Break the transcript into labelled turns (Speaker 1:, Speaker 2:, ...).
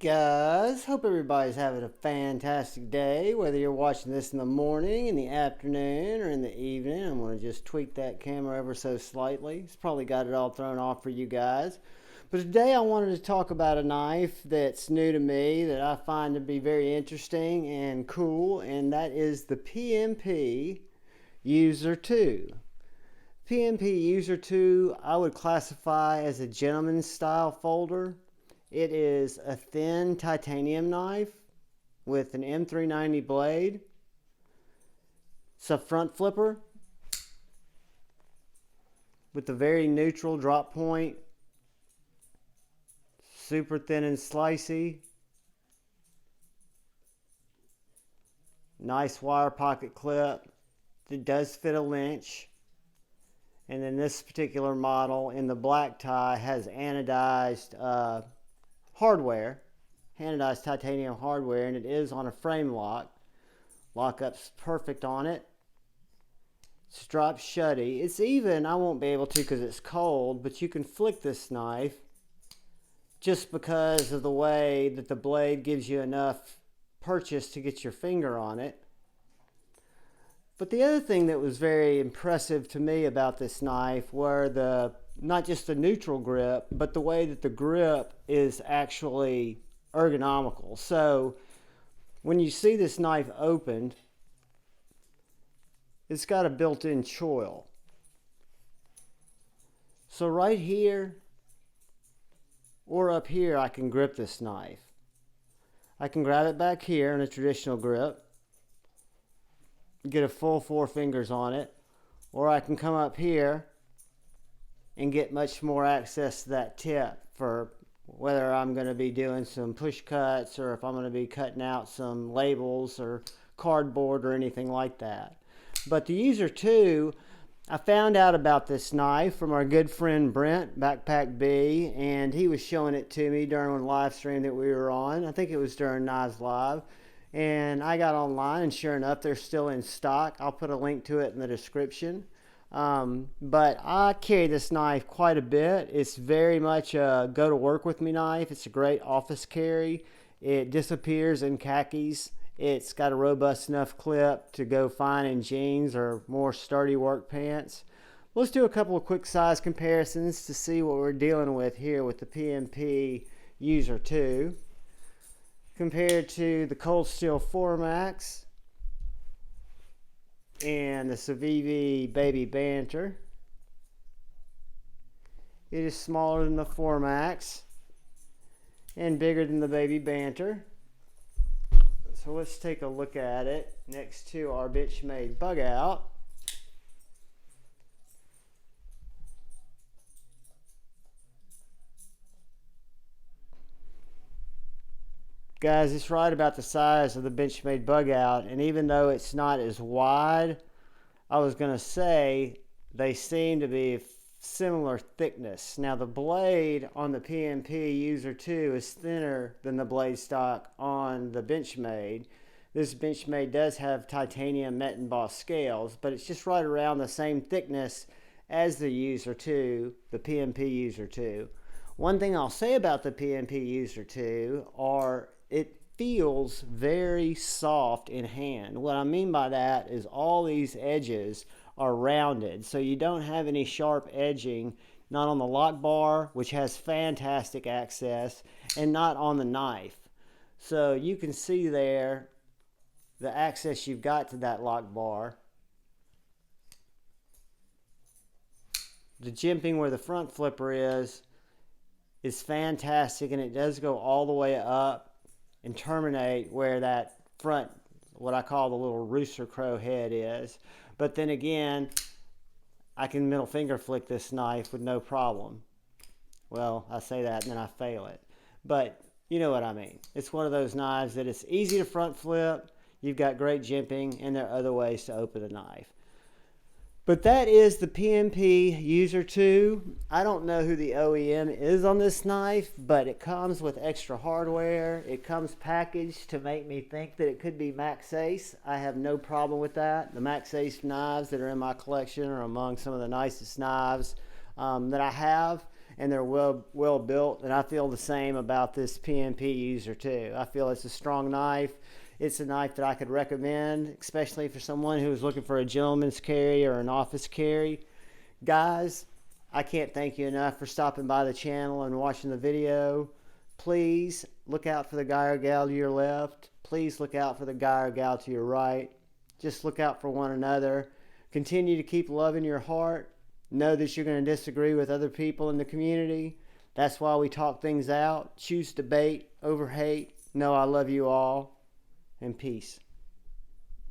Speaker 1: guys, hope everybody's having a fantastic day, whether you're watching this in the morning, in the afternoon, or in the evening. I'm going to just tweak that camera ever so slightly. It's probably got it all thrown off for you guys. But today I wanted to talk about a knife that's new to me that I find to be very interesting and cool, and that is the PMP User II. PMP User II I would classify as a gentleman's style folder. It is a thin titanium knife with an M390 blade. It's a front flipper with a very neutral drop point. Super thin and slicey. Nice wire pocket clip. It does fit a lynch. And then this particular model in the black tie has anodized hardware, anodized titanium hardware, and it is on a frame lock. Lockup's perfect on it. It's drop shutty. It's even, I won't be able to because it's cold, but you can flick this knife just because of the way that the blade gives you enough purchase to get your finger on it. But the other thing that was very impressive to me about this knife were not just the neutral grip, but the way that the grip is actually ergonomical. So when you see this knife opened, it's got a built-in choil. So right here or up here, I can grip this knife. I can grab it back here in a traditional grip, get a full 4 fingers on it, or I can come up here and get much more access to that tip for whether I'm going to be doing some push cuts or if I'm going to be cutting out some labels or cardboard or anything like that. But the User II, I found out about this knife from our good friend Brent, Backpack B, and he was showing it to me during a live stream that we were on. I think it was during Knives Live. And I got online, and sure enough, they're still in stock. I'll put a link to it in the description. But I carry this knife quite a bit. It's very much a go to work with me knife. It's a great office carry. It disappears in khakis. It's got a robust enough clip to go fine in jeans or more sturdy work pants. Let's do a couple of quick size comparisons to see what we're dealing with here with the PMP User II compared to the Cold Steel 4MAX and the Civivi Baby Banter. It is smaller than the 4MAX and bigger than the Baby Banter. So let's take a look at it next to our Benchmade Bug Out. Guys, it's right about the size of the Benchmade Bug Out, and even though it's not as wide, I was going to say they seem to be similar thickness. Now the blade on the PMP User II is thinner than the blade stock on the Benchmade. This Benchmade does have titanium met embossed scales, but it's just right around the same thickness as the User II, the PMP User II. One thing I'll say about the PMP User II are it feels very soft in hand. What I mean by that is all these edges are rounded, so you don't have any sharp edging, not on the lock bar, which has fantastic access, and not on the knife. So you can see there the access you've got to that lock bar. The jimping where the front flipper is fantastic, and it does go all the way up and terminate where that front, what I call the little rooster crow head is. But then again, I can middle finger flick this knife with no problem. Well, I say that and then I fail it. But you know what I mean. It's one of those knives that it's easy to front flip, you've got great jimping, and there are other ways to open a knife. But that is the PMP User II. I don't know who the OEM is on this knife, but it comes with extra hardware. It comes packaged to make me think that it could be Backspacer. I have no problem with that. The Backspacer knives that are in my collection are among some of the nicest knives that I have. and they're well built. And I feel the same about this PMP User II. I feel it's a strong knife. It's a knife that I could recommend, especially for someone who is looking for a gentleman's carry or an office carry. Guys, I can't thank you enough for stopping by the channel and watching the video. Please look out for the guy or gal to your left. Please look out for the guy or gal to your right. Just look out for one another. Continue to keep love in your heart. Know that you're going to disagree with other people in the community. That's why we talk things out. Choose debate over hate. Know I love you all. And peace.